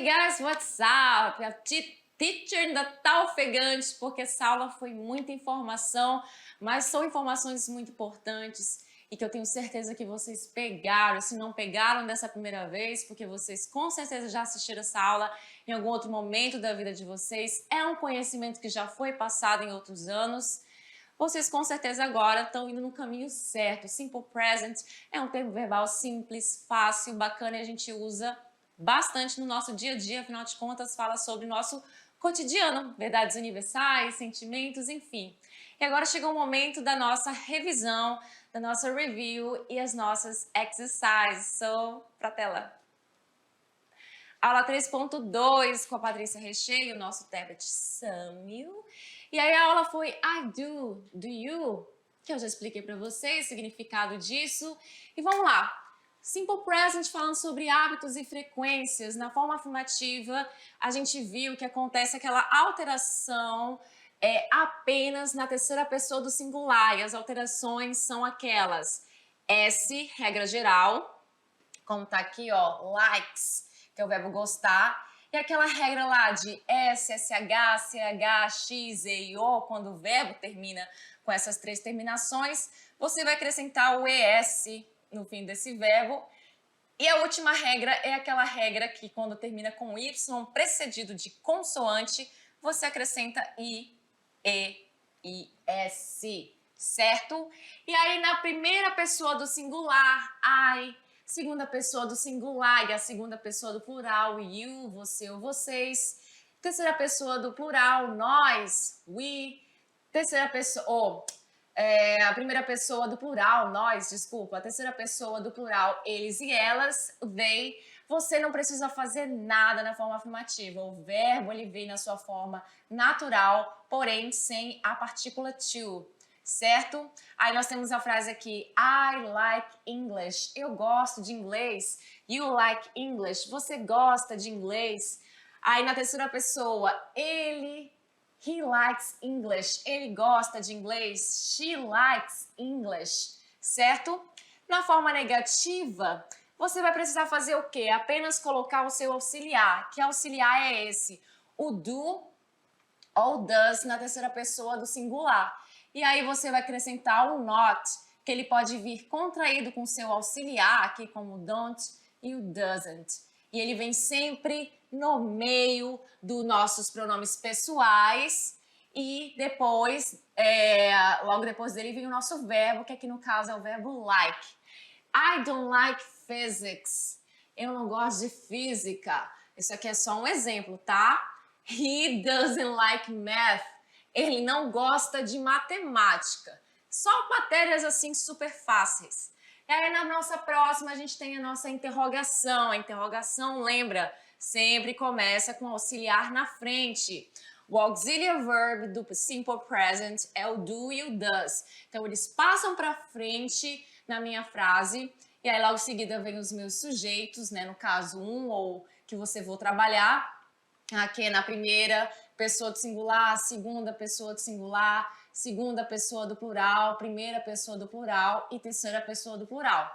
guys, what's up? A teacher ainda tá ofegante porque essa aula foi muita informação, mas são informações muito importantes e que eu tenho certeza que vocês pegaram. Se não pegaram dessa primeira vez, porque vocês com certeza já assistiram essa aula em algum outro momento da vida de vocês, é um conhecimento que já foi passado em outros anos. Vocês com certeza agora estão indo no caminho certo. Simple present é um termo verbal simples, fácil, bacana e a gente usa bastante no nosso dia a dia, afinal de contas fala sobre o nosso cotidiano, verdades universais, sentimentos, enfim. E agora chegou o momento da nossa revisão, da nossa review e as nossas exercises. So, pra tela. Aula 3.2 com a Patrícia Recheio, nosso tablet Samuel. E aí a aula foi I do you, que eu já expliquei para vocês o significado disso. E vamos lá. Simple present falando sobre hábitos e frequências. Na forma afirmativa, a gente viu que acontece aquela alteração apenas na terceira pessoa do singular. E as alterações são aquelas S, regra geral, como tá aqui, ó, likes, que é o verbo gostar. E aquela regra lá de S, SH, CH, X, E e O, quando o verbo termina com essas três terminações, você vai acrescentar o ES no fim desse verbo. E a última regra é aquela regra que quando termina com Y precedido de consoante, você acrescenta I, E, S, certo? E aí na primeira pessoa do singular, I, segunda pessoa do singular e a segunda pessoa do plural, you, você ou vocês. Terceira pessoa do plural, nós, we. Terceira pessoa, a primeira pessoa do plural, nós, desculpa. A terceira pessoa do plural, eles e elas, they. Você não precisa fazer nada na forma afirmativa. O verbo, ele vem na sua forma natural, porém sem a partícula to. Certo? Aí nós temos a frase aqui, I like English. Eu gosto de inglês. You like English. Você gosta de inglês. Aí na terceira pessoa, he likes English. Ele gosta de inglês. She likes English. Certo? Na forma negativa, você vai precisar fazer o quê? Apenas colocar o seu auxiliar. Que auxiliar é esse? O do ou does na terceira pessoa do singular. E aí você vai acrescentar o not, que ele pode vir contraído com seu auxiliar, aqui como don't e o doesn't. E ele vem sempre no meio dos nossos pronomes pessoais e depois, logo depois dele vem o nosso verbo, que aqui no caso é o verbo like. I don't like physics. Eu não gosto de física. Isso aqui é só um exemplo, tá? He doesn't like math. Ele não gosta de matemática. Só matérias assim super fáceis. E aí na nossa próxima a gente tem a nossa interrogação. A interrogação, lembra, sempre começa com auxiliar na frente. O auxiliary verb do simple present é o do e o does. Então eles passam para frente na minha frase e aí logo em seguida vem os meus sujeitos, né? No caso um ou que você for trabalhar. Aqui é na primeira pessoa do singular, segunda pessoa do singular, segunda pessoa do plural, primeira pessoa do plural e terceira pessoa do plural.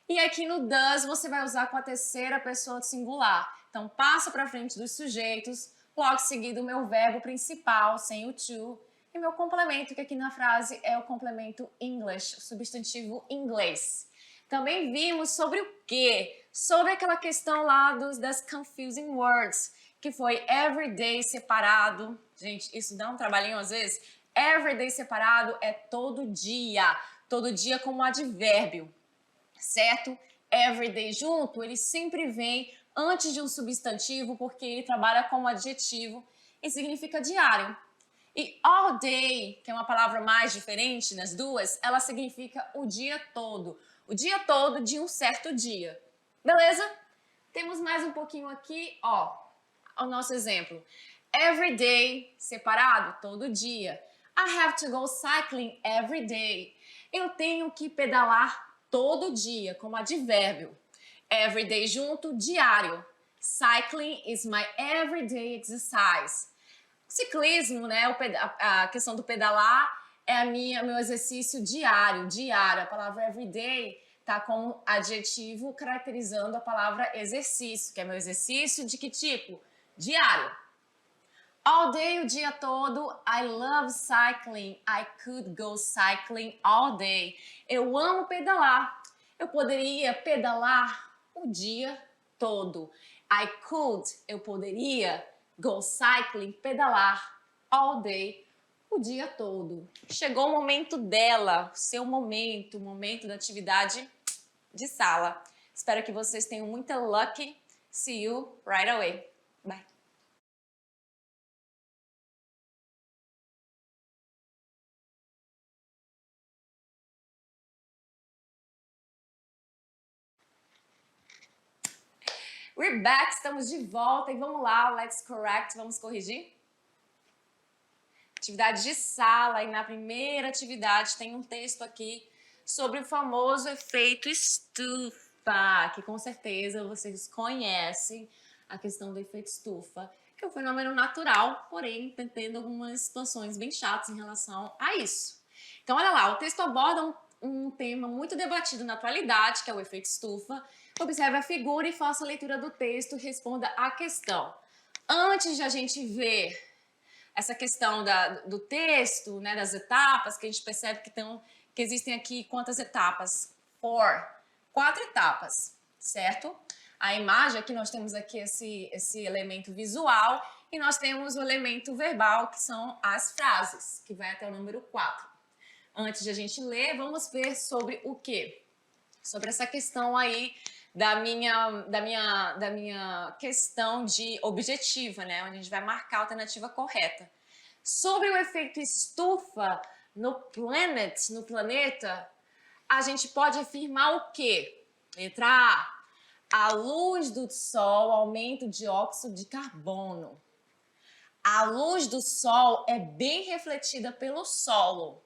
E aqui no does você vai usar com a terceira pessoa do singular. Então passa para frente dos sujeitos, logo seguido o meu verbo principal sem o to e meu complemento, que aqui na frase é o complemento English, o substantivo inglês. Também vimos sobre o quê? Sobre aquela questão lá das confusing words, que foi everyday separado. Gente, isso dá um trabalhinho às vezes. Everyday separado é todo dia como advérbio, certo? Everyday junto, ele sempre vem antes de um substantivo porque ele trabalha como adjetivo e significa diário. E all day, que é uma palavra mais diferente nas duas, ela significa o dia todo de um certo dia. Beleza? Temos mais um pouquinho aqui, ó. O nosso exemplo. Every day, separado, todo dia. I have to go cycling every day. Eu tenho que pedalar todo dia, como advérbio. Every day junto, diário. Cycling is my everyday exercise. Ciclismo, né? A questão do pedalar é meu exercício diário. A palavra everyday tá como adjetivo caracterizando a palavra exercício, que é meu exercício de que tipo? Diário. All day, o dia todo. I love cycling. I could go cycling all day. Eu amo pedalar. Eu poderia pedalar o dia todo. I could, eu poderia go cycling, pedalar all day, o dia todo. Chegou o momento dela, seu momento, o momento da atividade de sala. Espero que vocês tenham muita luck. See you right away. Bye. We're back, estamos de volta e vamos lá, let's correct, vamos corrigir? Atividade de sala, e na primeira atividade tem um texto aqui sobre o famoso efeito estufa, que com certeza vocês conhecem a questão do efeito estufa, que é um fenômeno natural, porém tendo algumas situações bem chatas em relação a isso. Então olha lá, o texto aborda um tema muito debatido na atualidade, que é o efeito estufa. Observe a figura e faça a leitura do texto e responda a questão. Antes de a gente ver essa questão do texto, né, das etapas, que a gente percebe que existem aqui quantas etapas? 4 etapas, certo? A imagem, aqui nós temos aqui esse elemento visual e nós temos o elemento verbal, que são as frases, que vai até o número 4. Antes de a gente ler, vamos ver sobre o quê? Sobre essa questão aí da minha questão de objetiva, né? Onde a gente vai marcar a alternativa correta. Sobre o efeito estufa no planeta, a gente pode afirmar o quê? Letra A luz do sol aumenta o dióxido de carbono. A luz do sol é bem refletida pelo solo.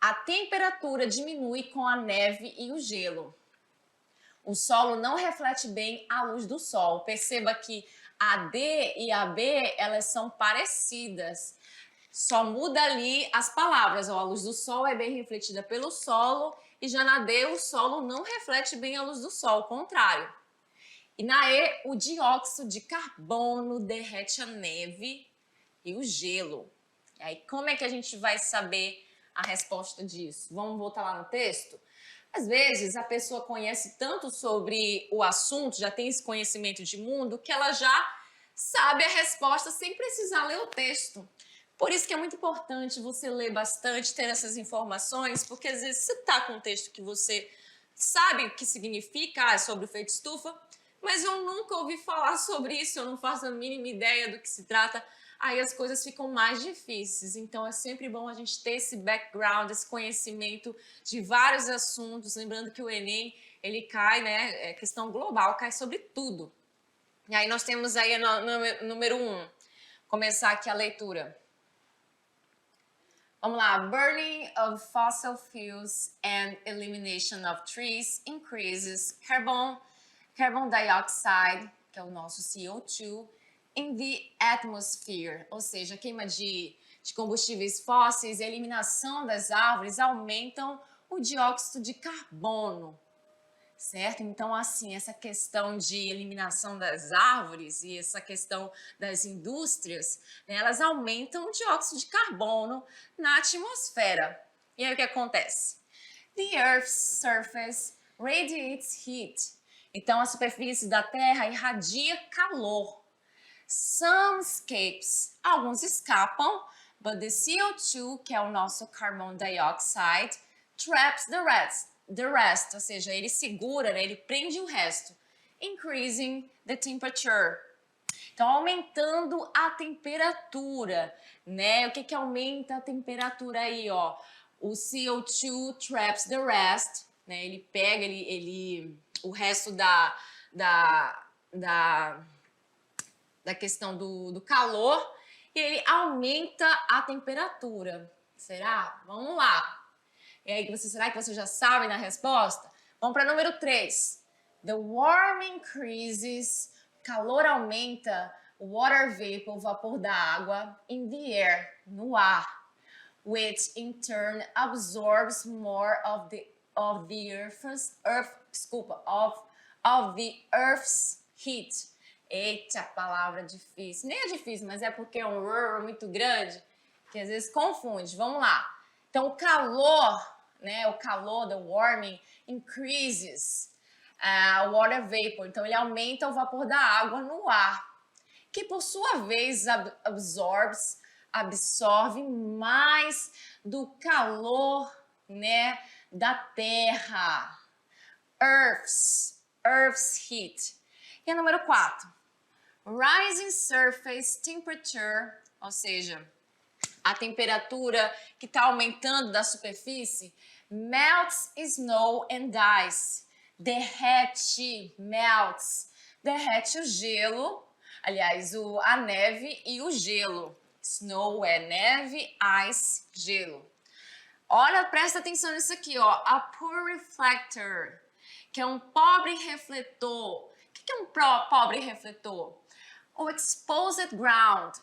A temperatura diminui com a neve e o gelo. O solo não reflete bem a luz do sol. Perceba que a D e a B, elas são parecidas. Só muda ali as palavras. Ó, a luz do sol é bem refletida pelo solo e já na D o solo não reflete bem a luz do sol, ao contrário. E na E, o dióxido de carbono derrete a neve e o gelo. E aí, como é que a gente vai saber a resposta disso? Vamos voltar lá no texto? Às vezes, a pessoa conhece tanto sobre o assunto, já tem esse conhecimento de mundo, que ela já sabe a resposta sem precisar ler o texto. Por isso que é muito importante você ler bastante, ter essas informações, porque às vezes você está com um texto que você sabe o que significa, é sobre o efeito estufa, mas eu nunca ouvi falar sobre isso, eu não faço a mínima ideia do que se trata, aí as coisas ficam mais difíceis. Então é sempre bom a gente ter esse background, esse conhecimento de vários assuntos, lembrando que o Enem, ele cai, né, é questão global, cai sobre tudo. E aí nós temos aí no número 1, começar aqui a leitura. Vamos lá. Burning of fossil fuels and elimination of trees increases carbon dioxide, que é o nosso CO2, in the atmosphere, ou seja, a queima de combustíveis fósseis e a eliminação das árvores aumentam o dióxido de carbono, certo? Então, assim, essa questão de eliminação das árvores e essa questão das indústrias, né, elas aumentam o dióxido de carbono na atmosfera. E aí o que acontece? The Earth's surface radiates heat. Então, a superfície da Terra irradia calor. Some escapes, alguns escapam, but the CO2, que é o nosso carbon dioxide, traps the rest, ou seja, ele segura, né, ele prende o resto, increasing the temperature. Então, aumentando a temperatura, né? O que aumenta a temperatura aí, ó? O CO2 traps the rest, né? Ele pega o resto da questão do calor e ele aumenta a temperatura. Será? Vamos lá. E aí, será que você já sabe na resposta? Vamos para número 3. The warm increases, calor aumenta, water vapor, vapor da água, in the air, no ar, which in turn absorbs more of the of the earth's heat. Eita, palavra difícil. Nem é difícil, mas é porque é um r muito grande que às vezes confunde. Vamos lá. Então, o calor, né? O calor, the warming, increases water vapor. Então, ele aumenta o vapor da água no ar, que por sua vez absorve mais do calor, né, da Terra. Earth's heat. E a número 4. Rising surface temperature, ou seja, a temperatura que está aumentando da superfície, melts snow and ice. Derrete o gelo, aliás, a neve e o gelo. Snow é neve, ice, gelo. Olha, presta atenção nisso aqui, ó. A poor reflector, que é um pobre refletor. O que é um pobre refletor? O exposed ground.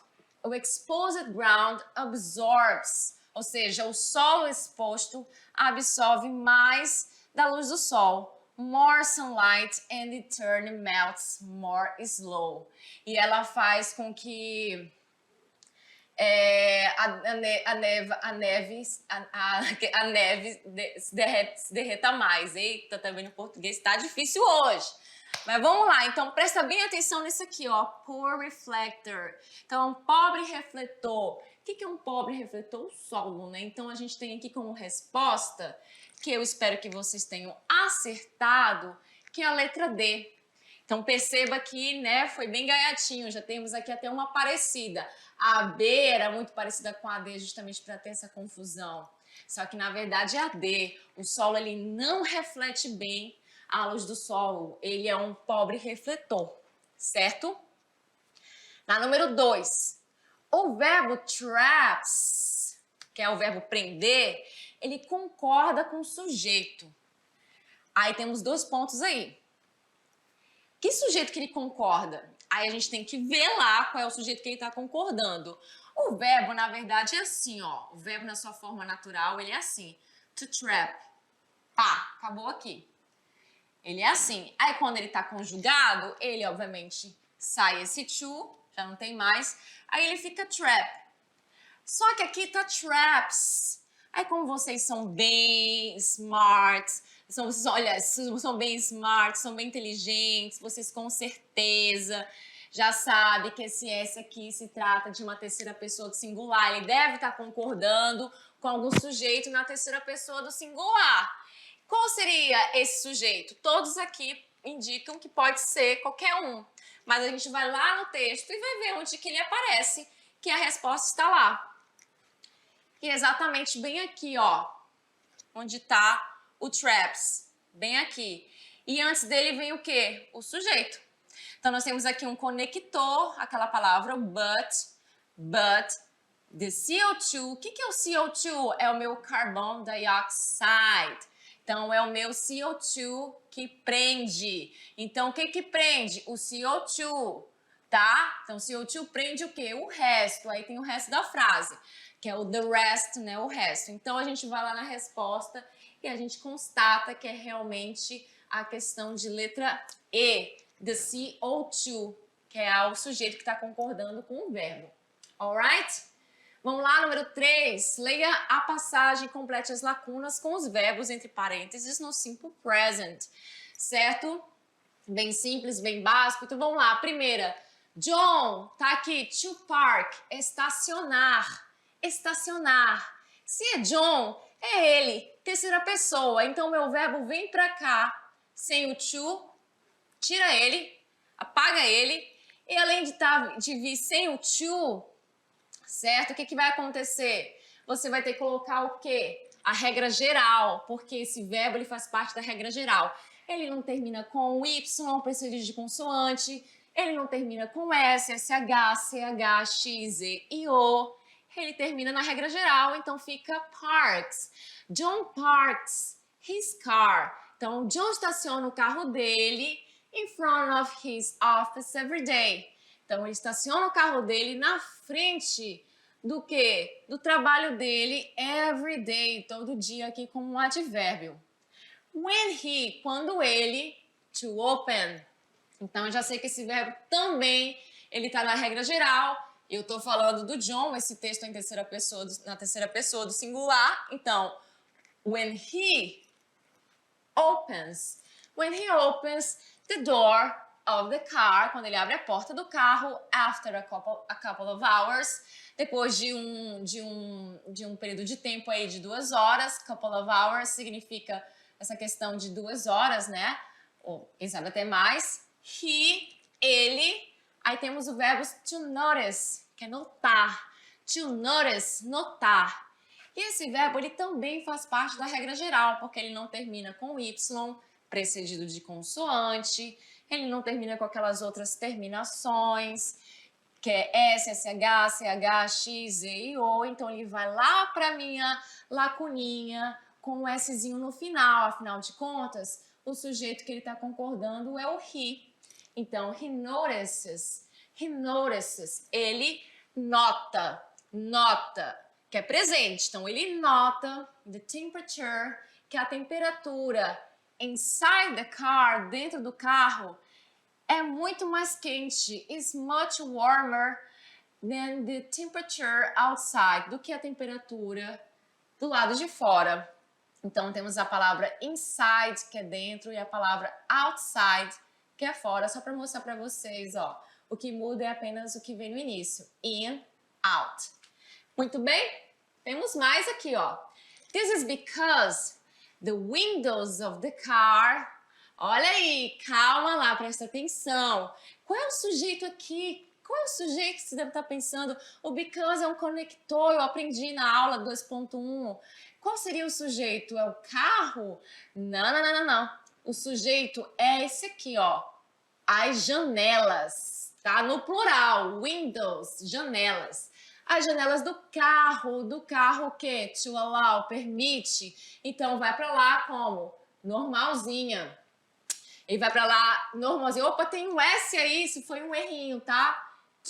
O exposed ground absorbs, ou seja, o solo exposto absorve mais da luz do sol. More sunlight and it turns melts more slow. E ela faz com que a neve se derreta mais. Eita, tá vendo? O português tá difícil hoje. Mas vamos lá, então presta bem atenção nisso aqui, ó. Poor reflector. Então, um pobre refletor. O que é um pobre refletor? O solo, né? Então, a gente tem aqui como resposta, que eu espero que vocês tenham acertado, que é a letra D. Então, perceba que, né, foi bem gaiatinho. Já temos aqui até uma parecida. A B era muito parecida com a D, justamente para ter essa confusão. Só que, na verdade, é a D. O solo, ele não reflete bem a luz do sol. Ele é um pobre refletor, certo? Na número 2, o verbo traps, que é o verbo prender, ele concorda com o sujeito. Aí temos 2 pontos aí. Que sujeito que ele concorda? Aí a gente tem que ver lá qual é o sujeito que ele está concordando. O verbo, na verdade, é assim, ó. O verbo na sua forma natural, ele é assim. To trap. Pá, acabou aqui. Ele é assim. Aí quando ele está conjugado, ele obviamente sai esse to, já não tem mais. Aí ele fica trap. Só que aqui tá traps. Aí como vocês são bem smart, são bem smart, são bem inteligentes, vocês com certeza já sabem que esse S aqui se trata de uma terceira pessoa do singular. Ele deve estar concordando com algum sujeito na terceira pessoa do singular. Qual seria esse sujeito? Todos aqui indicam que pode ser qualquer um. Mas a gente vai lá no texto e vai ver onde que ele aparece, que a resposta está lá. E exatamente bem aqui, ó, onde está o traps, bem aqui. E antes dele vem o quê? O sujeito. Então, nós temos aqui um conector, aquela palavra but, the CO2. O que é o CO2? É o meu carbon dioxide. Então, é o meu CO2 que prende. Então, o que prende? O CO2, tá? Então, o CO2 prende o quê? O resto. Aí tem o resto da frase, que é o the rest, né? O resto. Então, a gente vai lá na resposta e a gente constata que é realmente a questão de letra E, the CO2, que é o sujeito que está concordando com o verbo. Alright? Vamos lá, número 3. Leia a passagem e complete as lacunas com os verbos entre parênteses no simple present. Certo? Bem simples, bem básico. Então, vamos lá. A primeira. John, tá aqui. To park, estacionar. Estacionar. Se é John, é ele. Terceira pessoa. Então, meu verbo vem pra cá. Sem o to, tira ele, apaga ele. E além de vir sem o to, certo? O que vai acontecer? Você vai ter que colocar o quê? A regra geral, porque esse verbo ele faz parte da regra geral. Ele não termina com Y, precedido de consoante. Ele não termina com S, SH, CH, X, E e O. Ele termina na regra geral, então fica parks. John parks his car. Então, John estaciona o carro dele in front of his office every day. Então, ele estaciona o carro dele na frente do quê? Do trabalho dele every day, todo dia aqui como um advérbio. When he, quando ele, to open. Então, eu já sei que esse verbo também, ele tá na regra geral. Eu tô falando do John, esse texto é em terceira pessoa, na terceira pessoa do singular. Então, when he opens. When he opens the door of the car, quando ele abre a porta do carro, after a couple of hours, depois de um período de tempo aí de 2 horas, couple of hours significa essa questão de 2 horas, né? Ou quem sabe até mais. He, ele, aí temos o verbo to notice, que é notar. To notice, notar. E esse verbo, ele também faz parte da regra geral, porque ele não termina com Y, precedido de consoante, ele não termina com aquelas outras terminações, que é S, SH, CH, X, Z e O, então ele vai lá para a minha lacuninha com o Szinho no final, afinal de contas, o sujeito que ele está concordando é o he. Então, he notices, ele nota, que é presente. Então, ele nota the temperature, que é a temperatura inside the car, dentro do carro, é muito mais quente. Is much warmer than the temperature outside, do que a temperatura do lado de fora. Então, temos a palavra inside, que é dentro, e a palavra outside, que é fora, só para mostrar para vocês, ó. O que muda é apenas o que vem no início. In, out. Muito bem? Temos mais aqui, ó. This is because the windows of the car... Olha aí, calma lá, presta atenção. Qual é o sujeito aqui? Qual é o sujeito que você deve estar pensando? O because é um conector, eu aprendi na aula 2.1. Qual seria o sujeito? É o carro? Não. O sujeito é esse aqui, ó. As janelas, tá? No plural, windows, janelas. As janelas do carro o quê? To allow, permite. Então, vai para lá como? Normalzinha. Ele vai para lá normalzinho. Opa, tem um S aí, isso foi um errinho, tá?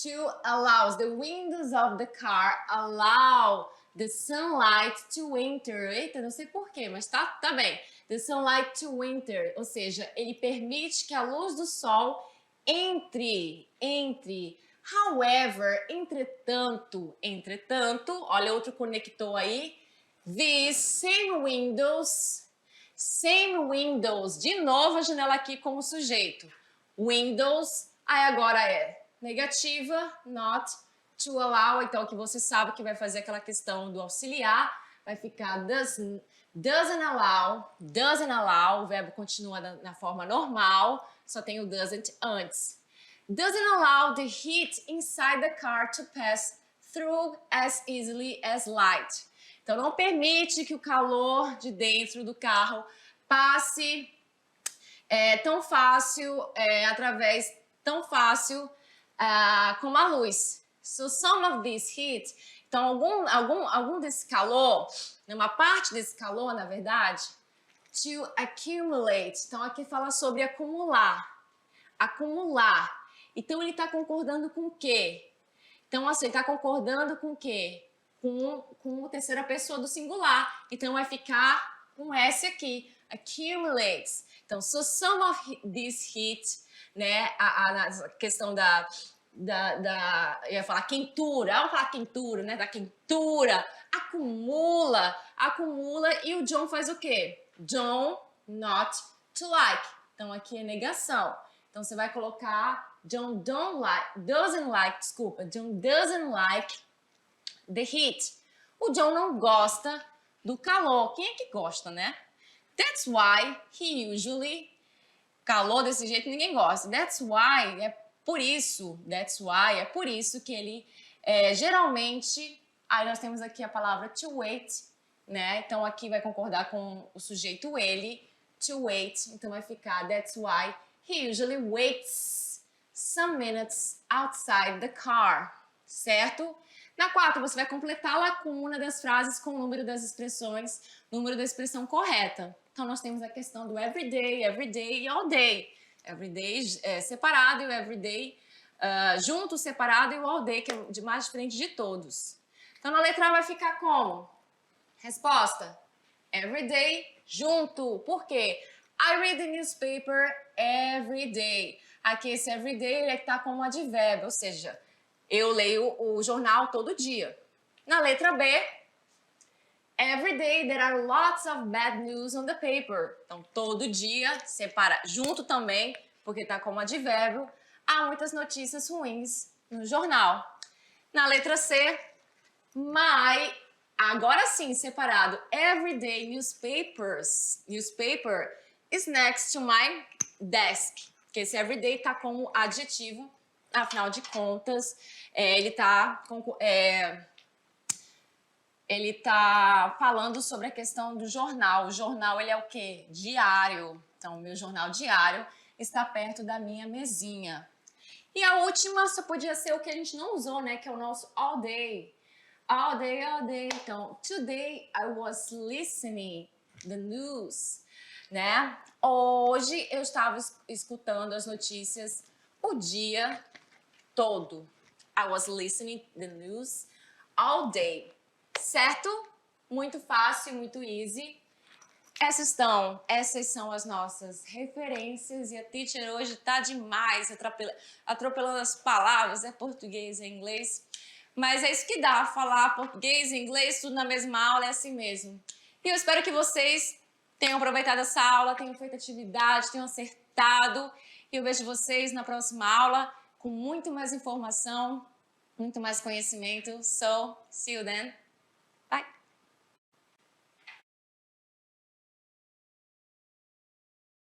To allows, the windows of the car allow the sunlight to enter. Eita, não sei porquê, mas tá bem. The sunlight to enter, ou seja, ele permite que a luz do sol entre. However, entretanto, olha outro conector aí. These same windows, de novo a janela aqui como sujeito. Windows, aí agora é negativa, not to allow, então que você sabe que vai fazer aquela questão do auxiliar, vai ficar doesn't allow, o verbo continua na forma normal, só tem o doesn't antes. Doesn't allow the heat inside the car to pass through as easily as light. Então, não permite que o calor de dentro do carro passe tão fácil como a luz. So, some of this heat, então, algum desse calor, uma parte desse calor, na verdade, to accumulate. Então, aqui fala sobre acumular. Então, ele está concordando com o quê? Então, assim, ele está concordando com o quê? Com a terceira pessoa do singular. Então, vai ficar um S aqui. Accumulates. Então, so some of this heat, né? A questão eu ia falar quentura. Vamos falar quentura, né? Da quentura. Acumula. E o John faz o quê? John not to like. Então, aqui é negação. Então, você vai colocar John doesn't like the heat. O John não gosta do calor. Quem é que gosta, né? That's why he usually... Calor desse jeito ninguém gosta. That's why é por isso que ele geralmente... Aí nós temos aqui a palavra to wait, né? Então aqui vai concordar com o sujeito ele, to wait. Então vai ficar that's why he usually waits some minutes outside the car, certo? Na 4, você vai completar a lacuna das frases com o número das expressões, número da expressão correta. Então, nós temos a questão do everyday e all day. Everyday separado e o everyday junto, separado, e o all day, que é o mais diferente de todos. Então, na letra A vai ficar como? Resposta: everyday junto. Por quê? I read the newspaper every day. Aqui esse every day ele é que tá como advérbio, ou seja, eu leio o jornal todo dia. Na letra B, every day there are lots of bad news on the paper. Então, todo dia, separa junto também, porque tá como advérbio, há muitas notícias ruins no jornal. Na letra C, my, agora sim, separado, everyday newspaper is next to my desk. Que esse everyday tá como adjetivo, afinal de contas, ele tá falando sobre a questão do jornal. O jornal, ele é o quê? Diário. Então, o meu jornal diário está perto da minha mesinha. E a última só podia ser o que a gente não usou, né? Que é o nosso all day. All day, all day. Então, today I was listening the news, né? Hoje eu estava escutando as notícias o dia todo. I was listening the news all day. Certo? Muito fácil, muito easy. Essas são as nossas referências e a teacher hoje tá demais, atropelando as palavras, é português e inglês. Mas é isso que dá, falar português e inglês, tudo na mesma aula, é assim mesmo. E eu espero que vocês tenham aproveitado essa aula, tenham feito atividade, tenham acertado. E eu vejo vocês na próxima aula com muito mais informação, muito mais conhecimento. So, see you then. Bye!